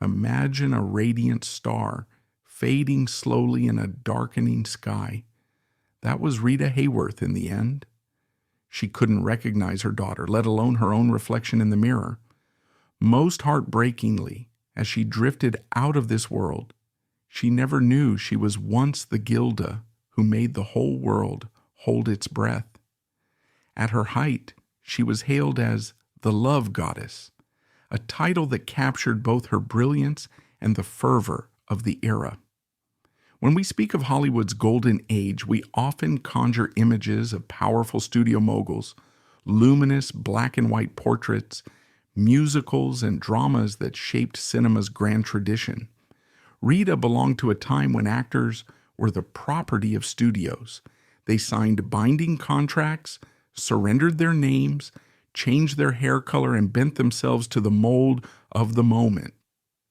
Imagine a radiant star fading slowly in a darkening sky. That was Rita Hayworth in the end. She couldn't recognize her daughter, let alone her own reflection in the mirror. Most heartbreakingly, as she drifted out of this world, she never knew she was once the Gilda who made the whole world hold its breath. At her height, she was hailed as the Love Goddess, a title that captured both her brilliance and the fervor of the era. When we speak of Hollywood's golden age, we often conjure images of powerful studio moguls, luminous black and white portraits, musicals, and dramas that shaped cinema's grand tradition. Rita belonged to a time when actors were the property of studios. They signed binding contracts, surrendered their names, changed their hair color, and bent themselves to the mold of the moment.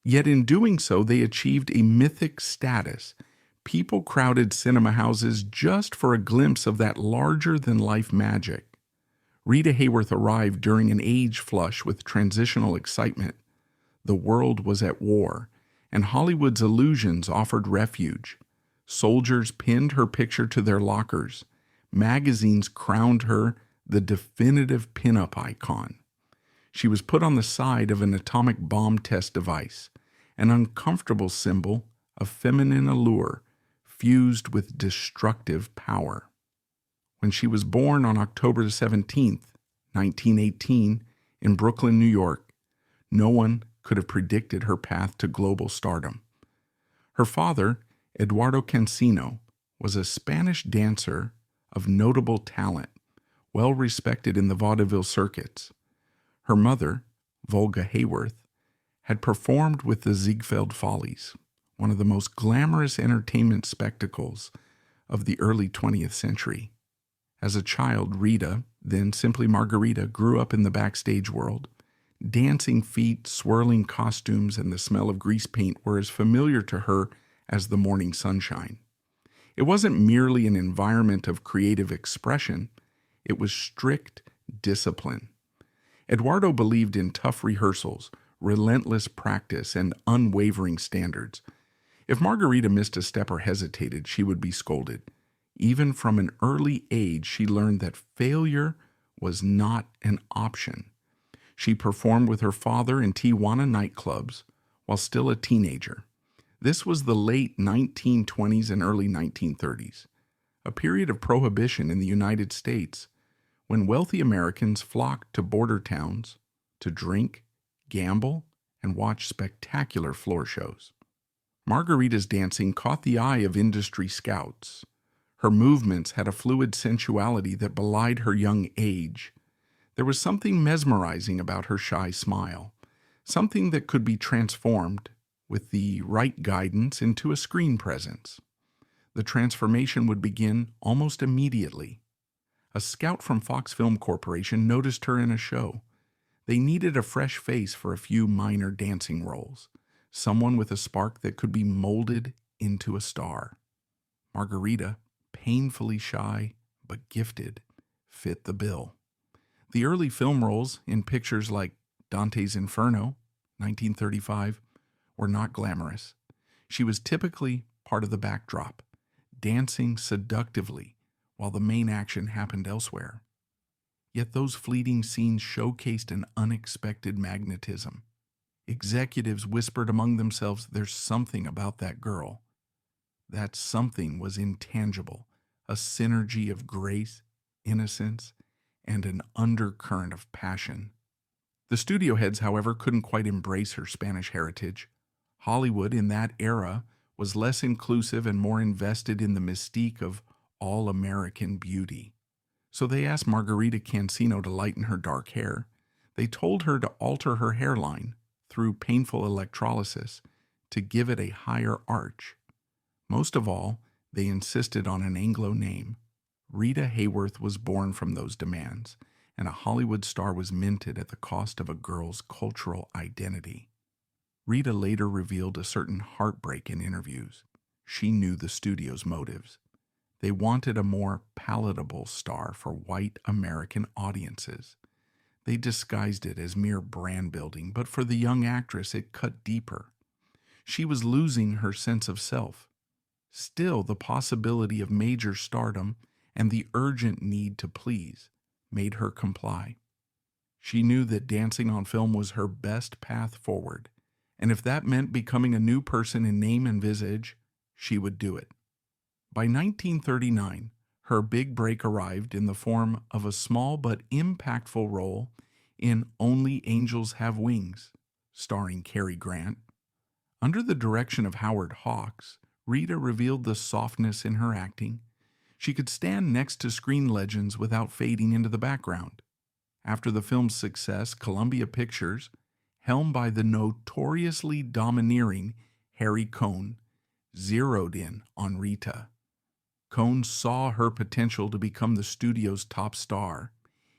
Yet in doing so, they achieved a mythic status. People crowded cinema houses just for a glimpse of that larger-than-life magic. Rita Hayworth arrived during an age flush with transitional excitement. The world was at war, and Hollywood's illusions offered refuge. Soldiers pinned her picture to their lockers. Magazines crowned her the definitive pinup icon. She was put on the side of an atomic bomb test device, an uncomfortable symbol of feminine allure fused with destructive power. When she was born on October 17th, 1918, in Brooklyn, New York, no one could have predicted her path to global stardom. Her father, Eduardo Cancino, was a Spanish dancer of notable talent, well respected in the vaudeville circuits. Her mother, Volga Hayworth, had performed with the Ziegfeld Follies, one of the most glamorous entertainment spectacles of the early 20th century. As a child, Rita, then simply Margarita, grew up in the backstage world. Dancing feet, swirling costumes, and the smell of grease paint were as familiar to her as the morning sunshine. It wasn't merely an environment of creative expression, it was strict discipline. Eduardo believed in tough rehearsals, relentless practice, and unwavering standards. If Margarita missed a step or hesitated, she would be scolded. Even from an early age, she learned that failure was not an option. She performed with her father in Tijuana nightclubs while still a teenager. This was the late 1920s and early 1930s, a period of prohibition in the United States when wealthy Americans flocked to border towns to drink, gamble, and watch spectacular floor shows. Margarita's dancing caught the eye of industry scouts. Her movements had a fluid sensuality that belied her young age. There was something mesmerizing about her shy smile, something that could be transformed with the right guidance into a screen presence. The transformation would begin almost immediately. A scout from Fox Film Corporation noticed her in a show. They needed a fresh face for a few minor dancing roles, someone with a spark that could be molded into a star. Margarita, painfully shy but gifted, fit the bill. The early film roles in pictures like Dante's Inferno, 1935, were not glamorous. She was typically part of the backdrop, dancing seductively while the main action happened elsewhere. Yet those fleeting scenes showcased an unexpected magnetism. Executives whispered among themselves, "There's something about that girl." That something was intangible, a synergy of grace, innocence, and an undercurrent of passion. The studio heads, however, couldn't quite embrace her Spanish heritage. Hollywood in that era was less inclusive and more invested in the mystique of all-American beauty. So they asked Margarita Cancino to lighten her dark hair. They told her to alter her hairline through painful electrolysis to give it a higher arch. Most of all, they insisted on an Anglo name. Rita Hayworth was born from those demands, and a Hollywood star was minted at the cost of a girl's cultural identity. Rita later revealed a certain heartbreak in interviews. She knew the studio's motives. They wanted a more palatable star for white American audiences. They disguised it as mere brand building, but for the young actress it cut deeper. She was losing her sense of self. Still, the possibility of major stardom and the urgent need to please made her comply. She knew that dancing on film was her best path forward, and if that meant becoming a new person in name and visage, she would do it. By 1939, her big break arrived in the form of a small but impactful role in Only Angels Have Wings, starring Cary Grant. Under the direction of Howard Hawks, Rita revealed the softness in her acting. She could stand next to screen legends without fading into the background. After the film's success, Columbia Pictures, helmed by the notoriously domineering Harry Cohn, zeroed in on Rita. Cohn saw her potential to become the studio's top star.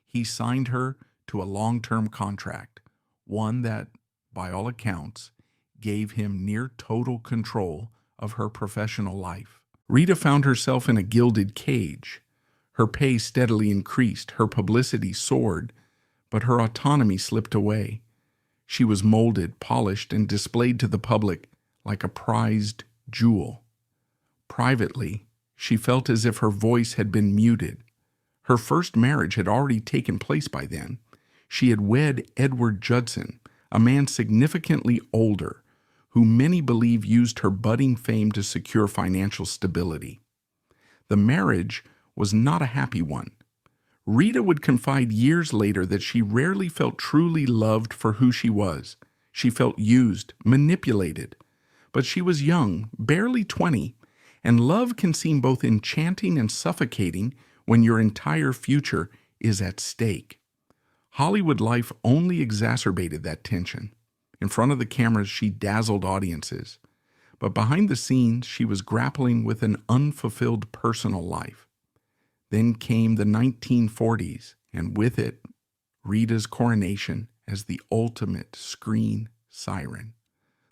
He signed her to a long-term contract, one that, by all accounts, gave him near total control of her professional life. Rita found herself in a gilded cage. Her pay steadily increased, her publicity soared, but her autonomy slipped away. She was molded, polished, and displayed to the public like a prized jewel. Privately, she felt as if her voice had been muted. Her first marriage had already taken place by then. She had wed Edward Judson, a man significantly older, who many believe used her budding fame to secure financial stability. The marriage was not a happy one. Rita would confide years later that she rarely felt truly loved for who she was. She felt used, manipulated. But she was young, barely 20, and love can seem both enchanting and suffocating when your entire future is at stake. Hollywood life only exacerbated that tension. In front of the cameras, she dazzled audiences. But behind the scenes, she was grappling with an unfulfilled personal life. Then came the 1940s, and with it, Rita's coronation as the ultimate screen siren.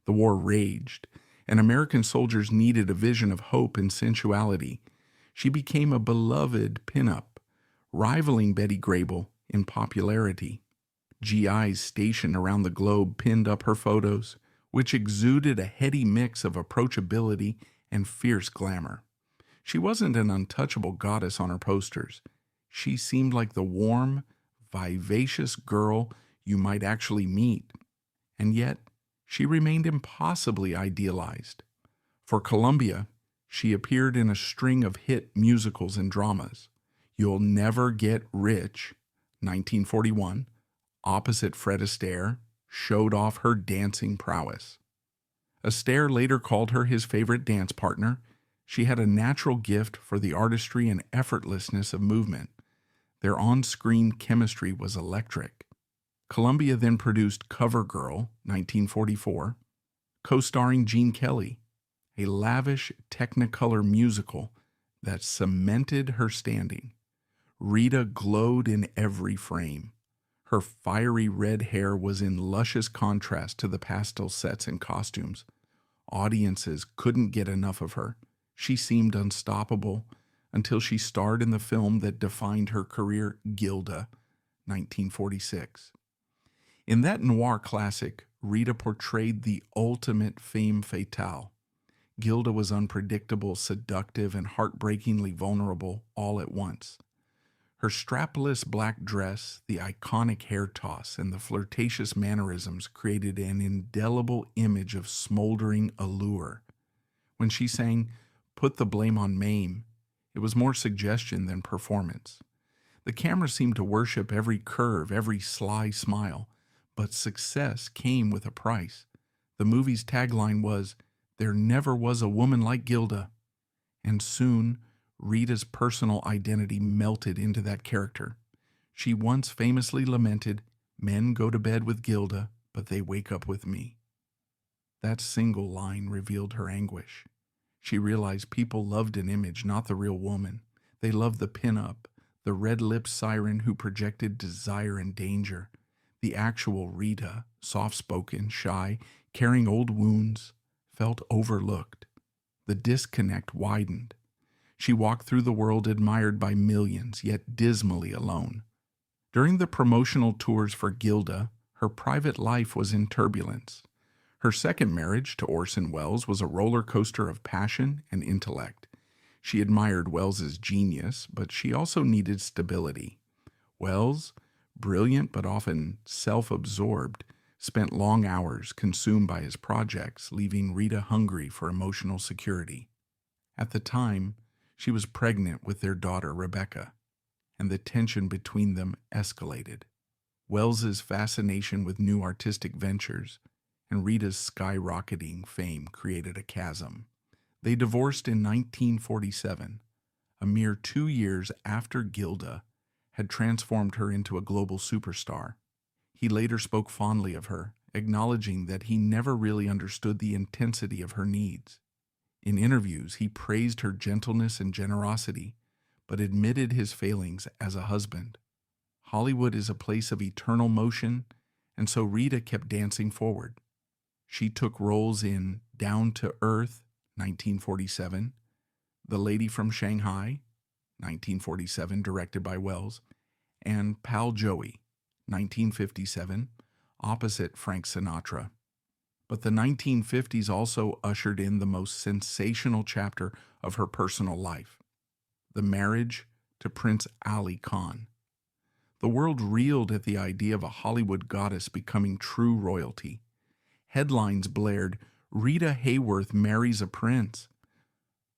The war raged, and American soldiers needed a vision of hope and sensuality. She became a beloved pinup, rivaling Betty Grable in popularity. GIs stationed around the globe pinned up her photos, which exuded a heady mix of approachability and fierce glamour. She wasn't an untouchable goddess on her posters. She seemed like the warm, vivacious girl you might actually meet. And yet, she remained impossibly idealized. For Columbia, she appeared in a string of hit musicals and dramas. You'll Never Get Rich, 1941, opposite Fred Astaire, showed off her dancing prowess. Astaire later called her his favorite dance partner. She had a natural gift for the artistry and effortlessness of movement. Their on-screen chemistry was electric. Columbia then produced CoverGirl, 1944, co-starring Gene Kelly, a lavish Technicolor musical that cemented her standing. Rita glowed in every frame. Her fiery red hair was in luscious contrast to the pastel sets and costumes. Audiences couldn't get enough of her. She seemed unstoppable until she starred in the film that defined her career, Gilda, 1946. In that noir classic, Rita portrayed the ultimate femme fatale. Gilda was unpredictable, seductive, and heartbreakingly vulnerable all at once. Her strapless black dress, the iconic hair toss, and the flirtatious mannerisms created an indelible image of smoldering allure. When she sang, "Put the Blame on Mame," it was more suggestion than performance. The camera seemed to worship every curve, every sly smile, but success came with a price. The movie's tagline was, "There never was a woman like Gilda," and soon Rita's personal identity melted into that character. She once famously lamented, "Men go to bed with Gilda, but they wake up with me." That single line revealed her anguish. She realized people loved an image, not the real woman. They loved the pin-up, the red-lipped siren who projected desire and danger. The actual Rita, soft-spoken, shy, carrying old wounds, felt overlooked. The disconnect widened. She walked through the world admired by millions, yet dismally alone. During the promotional tours for Gilda, her private life was in turbulence. Her second marriage to Orson Welles was a roller coaster of passion and intellect. She admired Welles's genius, but she also needed stability. Welles, brilliant but often self-absorbed, spent long hours consumed by his projects, leaving Rita hungry for emotional security. At the time, she was pregnant with their daughter, Rebecca, and the tension between them escalated. Welles's fascination with new artistic ventures and Rita's skyrocketing fame created a chasm. They divorced in 1947, a mere 2 years after Gilda had transformed her into a global superstar. He later spoke fondly of her, acknowledging that he never really understood the intensity of her needs. In interviews, he praised her gentleness and generosity, but admitted his failings as a husband. Hollywood is a place of eternal motion, and so Rita kept dancing forward. She took roles in Down to Earth, 1947, The Lady from Shanghai, 1947, directed by Welles, and Pal Joey, 1957, opposite Frank Sinatra. But the 1950s also ushered in the most sensational chapter of her personal life, the marriage to Prince Ali Khan. The world reeled at the idea of a Hollywood goddess becoming true royalty. Headlines blared, "Rita Hayworth marries a prince."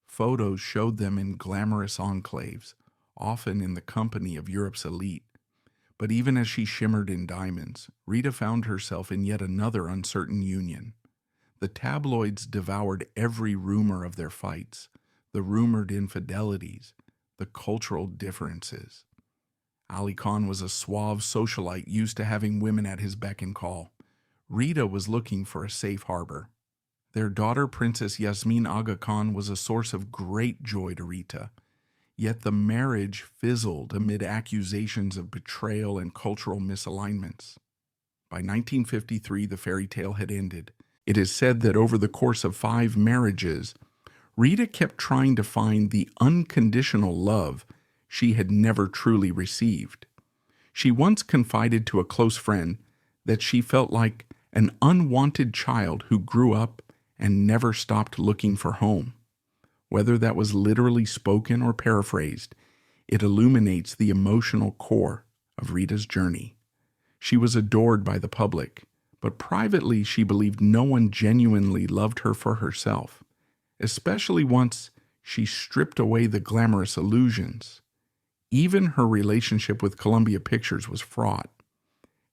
Photos showed them in glamorous enclaves, often in the company of Europe's elite. But even as she shimmered in diamonds, Rita found herself in yet another uncertain union. The tabloids devoured every rumor of their fights, the rumored infidelities, the cultural differences. Ali Khan was a suave socialite used to having women at his beck and call. Rita was looking for a safe harbor. Their daughter, Princess Yasmin Aga Khan, was a source of great joy to Rita. Yet the marriage fizzled amid accusations of betrayal and cultural misalignments. By 1953, the fairy tale had ended. It is said that over the course of 5 marriages, Rita kept trying to find the unconditional love she had never truly received. She once confided to a close friend that she felt like an unwanted child who grew up and never stopped looking for home. Whether that was literally spoken or paraphrased, it illuminates the emotional core of Rita's journey. She was adored by the public, but privately she believed no one genuinely loved her for herself, especially once she stripped away the glamorous illusions. Even her relationship with Columbia Pictures was fraught.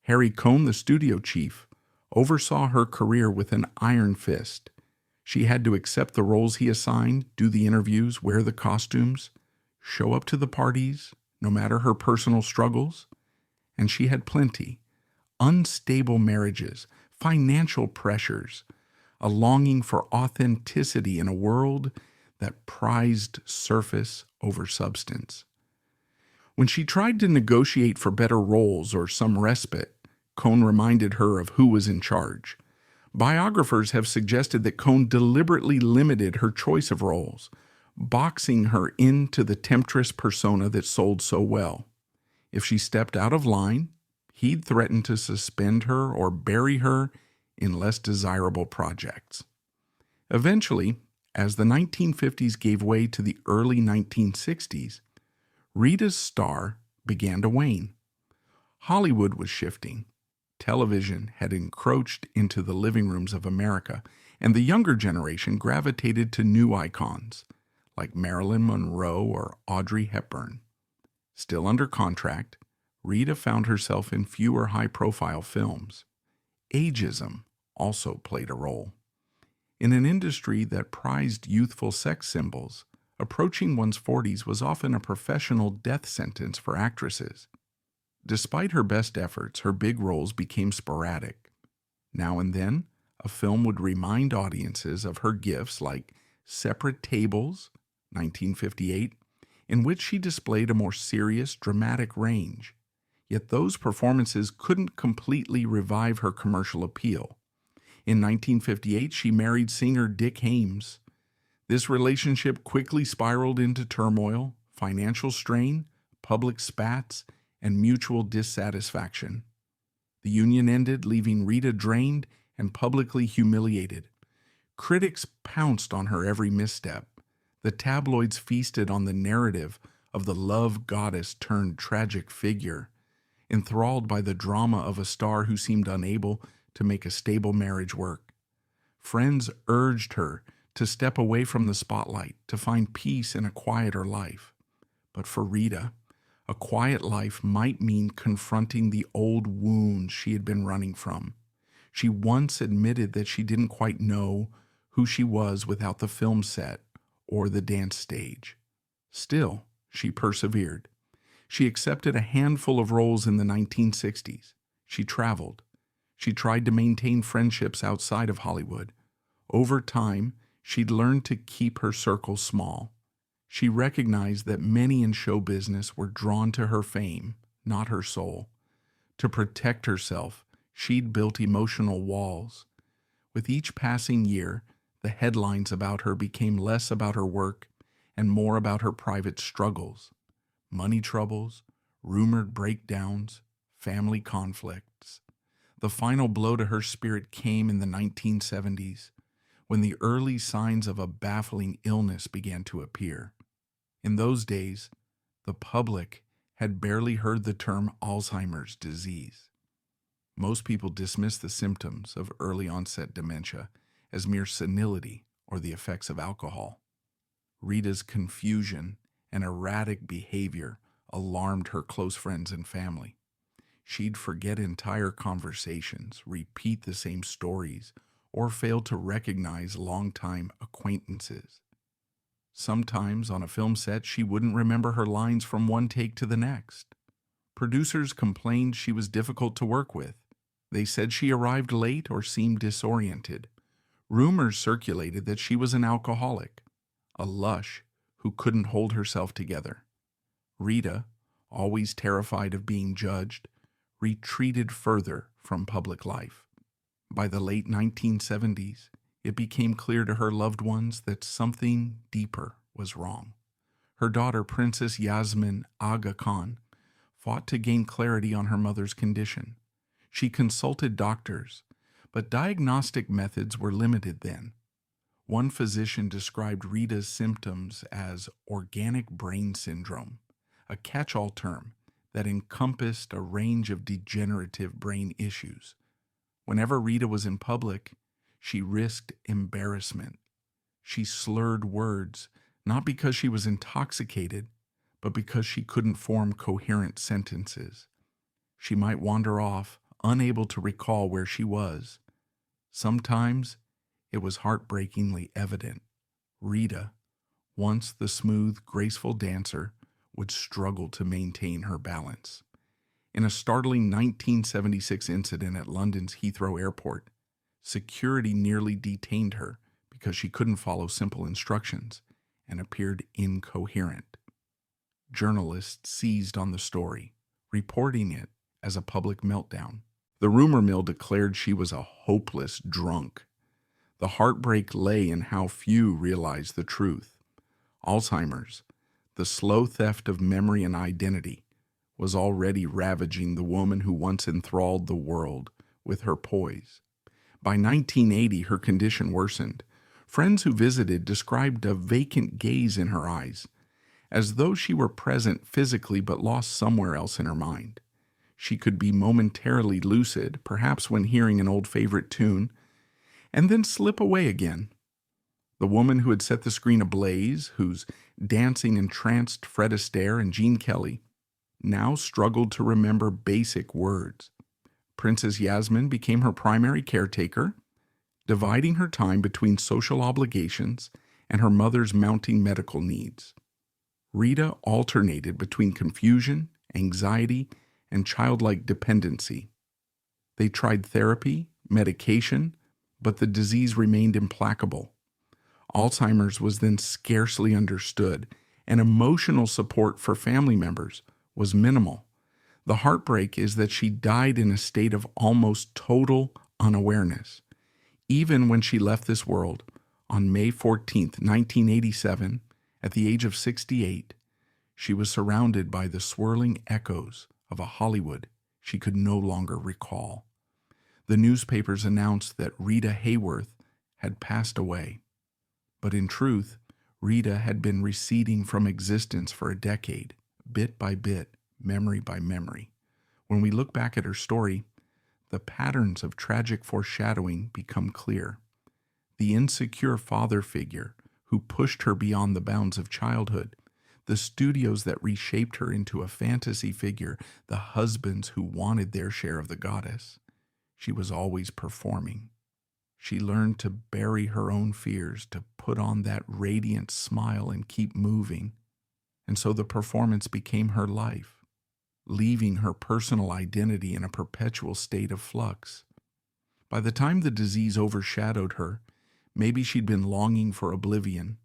Harry Cohn, the studio chief, oversaw her career with an iron fist. She had to accept the roles he assigned, do the interviews, wear the costumes, show up to the parties, no matter her personal struggles. And she had plenty. Unstable marriages, financial pressures, a longing for authenticity in a world that prized surface over substance. When she tried to negotiate for better roles or some respite, Cohn reminded her of who was in charge. Biographers have suggested that Cohn deliberately limited her choice of roles, boxing her into the temptress persona that sold so well. If she stepped out of line, he'd threaten to suspend her or bury her in less desirable projects. Eventually, as the 1950s gave way to the early 1960s, Rita's star began to wane. Hollywood was shifting. Television had encroached into the living rooms of America, and the younger generation gravitated to new icons like Marilyn Monroe or Audrey Hepburn. Still under contract, Rita found herself in fewer high-profile films. Ageism also played a role. In an industry that prized youthful sex symbols, approaching one's 40s was often a professional death sentence for actresses. Despite her best efforts, her big roles became sporadic. Now and then, a film would remind audiences of her gifts, like Separate Tables, 1958, in which she displayed a more serious, dramatic range. Yet those performances couldn't completely revive her commercial appeal. In 1958, she married singer Dick Haymes. This relationship quickly spiraled into turmoil, financial strain, public spats, and mutual dissatisfaction. The union ended, leaving Rita drained and publicly humiliated. Critics pounced on her every misstep. The tabloids feasted on the narrative of the love goddess turned tragic figure, enthralled by the drama of a star who seemed unable to make a stable marriage work. Friends urged her to step away from the spotlight, to find peace in a quieter life. But for Rita, a quiet life might mean confronting the old wounds she had been running from. She once admitted that she didn't quite know who she was without the film set or the dance stage. Still, she persevered. She accepted a handful of roles in the 1960s. She traveled. She tried to maintain friendships outside of Hollywood. Over time, she'd learned to keep her circle small. She recognized that many in show business were drawn to her fame, not her soul. To protect herself, she'd built emotional walls. With each passing year, the headlines about her became less about her work and more about her private struggles. Money troubles, rumored breakdowns, family conflicts. The final blow to her spirit came in the 1970s, when the early signs of a baffling illness began to appear. In those days, the public had barely heard the term Alzheimer's disease. Most people dismissed the symptoms of early onset dementia as mere senility or the effects of alcohol. Rita's confusion and erratic behavior alarmed her close friends and family. She'd forget entire conversations, repeat the same stories, or fail to recognize longtime acquaintances. Sometimes on a film set, she wouldn't remember her lines from one take to the next. Producers complained she was difficult to work with. They said she arrived late or seemed disoriented. Rumors circulated that she was an alcoholic, a lush who couldn't hold herself together. Rita, always terrified of being judged, retreated further from public life. By the late 1970s, it became clear to her loved ones that something deeper was wrong. Her daughter, Princess Yasmin Aga Khan, fought to gain clarity on her mother's condition. She consulted doctors, but diagnostic methods were limited then. One physician described Rita's symptoms as organic brain syndrome, a catch-all term that encompassed a range of degenerative brain issues. Whenever Rita was in public, she risked embarrassment. She slurred words, not because she was intoxicated, but because she couldn't form coherent sentences. She might wander off, unable to recall where she was. Sometimes it was heartbreakingly evident. Rita, once the smooth, graceful dancer, would struggle to maintain her balance. In a startling 1976 incident at London's Heathrow Airport, security nearly detained her because she couldn't follow simple instructions and appeared incoherent. Journalists seized on the story, reporting it as a public meltdown. The rumor mill declared she was a hopeless drunk. The heartbreak lay in how few realized the truth. Alzheimer's, the slow theft of memory and identity, was already ravaging the woman who once enthralled the world with her poise. By 1980, her condition worsened. Friends who visited described a vacant gaze in her eyes, as though she were present physically but lost somewhere else in her mind. She could be momentarily lucid, perhaps when hearing an old favorite tune, and then slip away again. The woman who had set the screen ablaze, whose dancing entranced Fred Astaire and Gene Kelly, now struggled to remember basic words. Princess Yasmin became her primary caretaker, dividing her time between social obligations and her mother's mounting medical needs. Rita alternated between confusion, anxiety, and childlike dependency. They tried therapy, medication, but the disease remained implacable. Alzheimer's was then scarcely understood, and emotional support for family members was minimal. The heartbreak is that she died in a state of almost total unawareness. Even when she left this world on May 14, 1987, at the age of 68, she was surrounded by the swirling echoes of a Hollywood she could no longer recall. The newspapers announced that Rita Hayworth had passed away. But in truth, Rita had been receding from existence for a decade, bit by bit, memory by memory. When we look back at her story, the patterns of tragic foreshadowing become clear. The insecure father figure who pushed her beyond the bounds of childhood, the studios that reshaped her into a fantasy figure, the husbands who wanted their share of the goddess. She was always performing. She learned to bury her own fears, to put on that radiant smile and keep moving. And so the performance became her life, leaving her personal identity in a perpetual state of flux. By the time the disease overshadowed her, maybe she'd been longing for oblivion,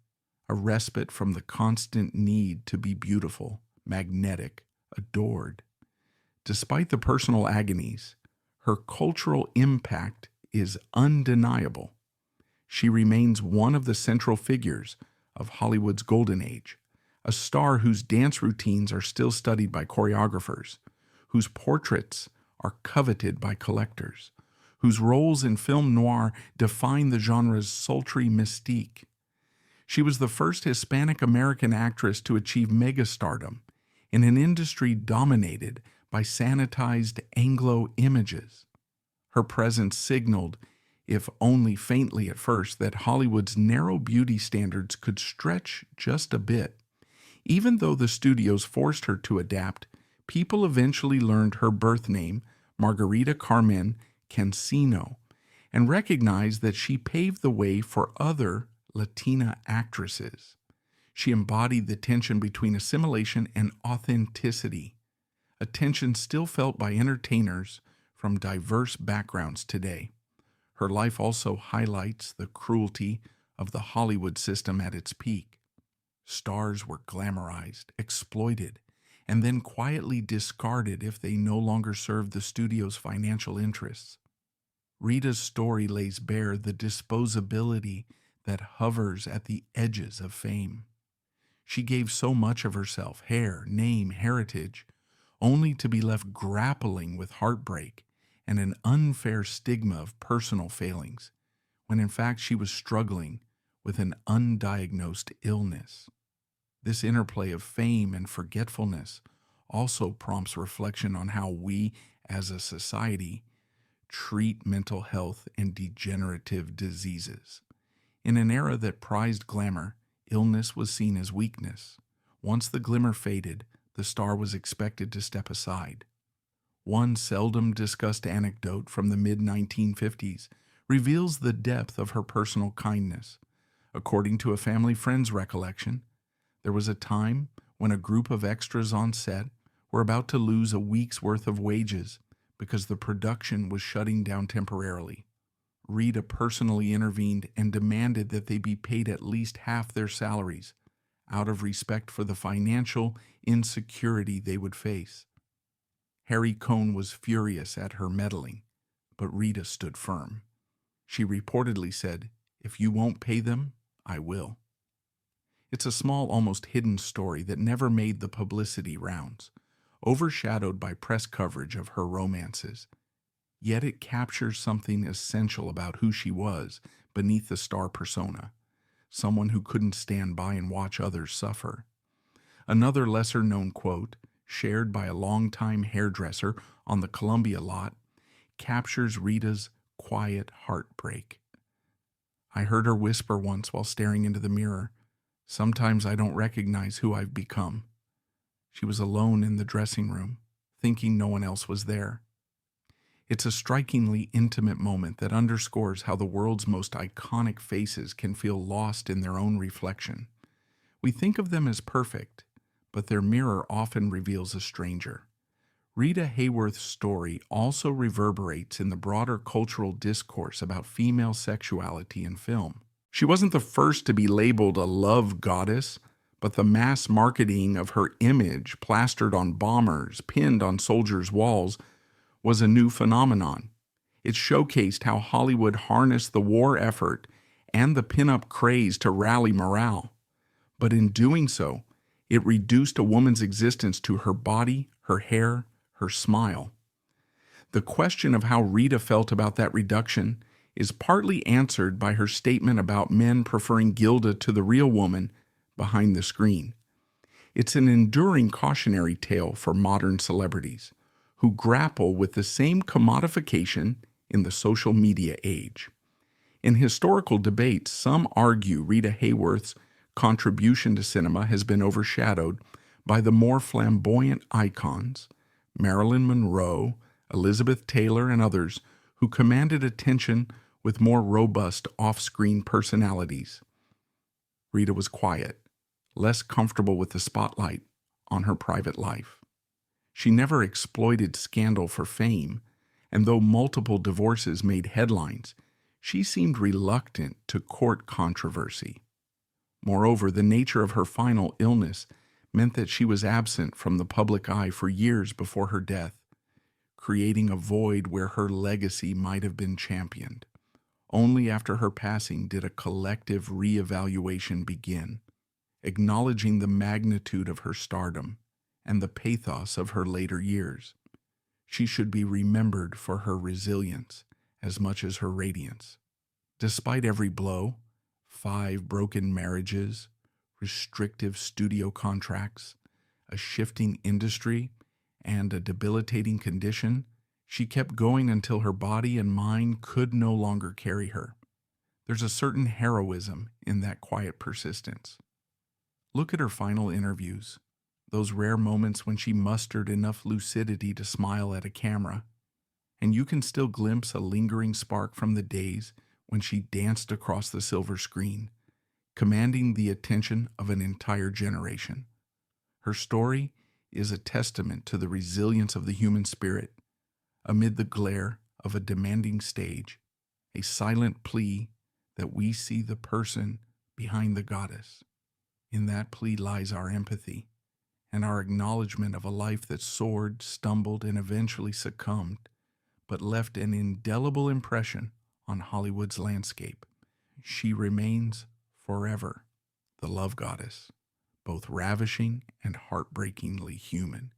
a respite from the constant need to be beautiful, magnetic, adored. Despite the personal agonies, her cultural impact is undeniable. She remains one of the central figures of Hollywood's golden age, a star whose dance routines are still studied by choreographers, whose portraits are coveted by collectors, whose roles in film noir define the genre's sultry mystique. She was the first Hispanic-American actress to achieve megastardom in an industry dominated by sanitized Anglo images. Her presence signaled, if only faintly at first, that Hollywood's narrow beauty standards could stretch just a bit. Even though the studios forced her to adapt, people eventually learned her birth name, Margarita Carmen Cancino, and recognized that she paved the way for other Latina actresses. She embodied the tension between assimilation and authenticity, a tension still felt by entertainers from diverse backgrounds today. Her life also highlights the cruelty of the Hollywood system at its peak. Stars were glamorized, exploited, and then quietly discarded if they no longer served the studio's financial interests. Rita's story lays bare the disposability that hovers at the edges of fame. She gave so much of herself, hair, name, heritage, only to be left grappling with heartbreak and an unfair stigma of personal failings, when in fact she was struggling with an undiagnosed illness. This interplay of fame and forgetfulness also prompts reflection on how we, as a society, treat mental health and degenerative diseases. In an era that prized glamour, illness was seen as weakness. Once the glimmer faded, the star was expected to step aside. One seldom discussed anecdote from the mid-1950s reveals the depth of her personal kindness. According to a family friend's recollection, there was a time when a group of extras on set were about to lose a week's worth of wages because the production was shutting down temporarily. Rita personally intervened and demanded that they be paid at least half their salaries, out of respect for the financial insecurity they would face. Harry Cohn was furious at her meddling, but Rita stood firm. She reportedly said, "If you won't pay them, I will." It's a small, almost hidden story that never made the publicity rounds, overshadowed by press coverage of her romances. Yet it captures something essential about who she was beneath the star persona, someone who couldn't stand by and watch others suffer. Another lesser-known quote, shared by a longtime hairdresser on the Columbia lot, captures Rita's quiet heartbreak. I heard her whisper once while staring into the mirror, "Sometimes I don't recognize who I've become." She was alone in the dressing room, thinking no one else was there. It's a strikingly intimate moment that underscores how the world's most iconic faces can feel lost in their own reflection. We think of them as perfect, but their mirror often reveals a stranger. Rita Hayworth's story also reverberates in the broader cultural discourse about female sexuality in film. She wasn't the first to be labeled a love goddess, but the mass marketing of her image, plastered on bombers, pinned on soldiers' walls, was a new phenomenon. It showcased how Hollywood harnessed the war effort and the pin-up craze to rally morale. But in doing so, it reduced a woman's existence to her body, her hair, her smile. The question of how Rita felt about that reduction is partly answered by her statement about men preferring Gilda to the real woman behind the screen. It's an enduring cautionary tale for modern celebrities who grapple with the same commodification in the social media age. In historical debates, some argue Rita Hayworth's contribution to cinema has been overshadowed by the more flamboyant icons, Marilyn Monroe, Elizabeth Taylor, and others who commanded attention with more robust off-screen personalities. Rita was quiet, less comfortable with the spotlight on her private life. She never exploited scandal for fame, and though multiple divorces made headlines, she seemed reluctant to court controversy. Moreover, the nature of her final illness meant that she was absent from the public eye for years before her death, creating a void where her legacy might have been championed. Only after her passing did a collective reevaluation begin, acknowledging the magnitude of her stardom and the pathos of her later years. She should be remembered for her resilience as much as her radiance. Despite every blow, 5 broken marriages, restrictive studio contracts, a shifting industry, and a debilitating condition, she kept going until her body and mind could no longer carry her. There's a certain heroism in that quiet persistence. Look at her final interviews, those rare moments when she mustered enough lucidity to smile at a camera, and you can still glimpse a lingering spark from the days when she danced across the silver screen, commanding the attention of an entire generation. Her story is a testament to the resilience of the human spirit amid the glare of a demanding stage, a silent plea that we see the person behind the goddess. In that plea lies our empathy and our acknowledgement of a life that soared, stumbled, and eventually succumbed, but left an indelible impression on Hollywood's landscape. She remains forever the love goddess, both ravishing and heartbreakingly human,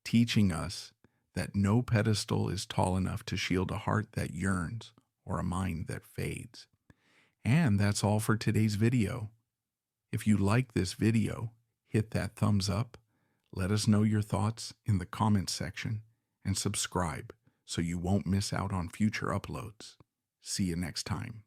teaching us that no pedestal is tall enough to shield a heart that yearns or a mind that fades. And that's all for today's video. If you like this video, hit that thumbs up, let us know your thoughts in the comments section, and subscribe so you won't miss out on future uploads. See you next time.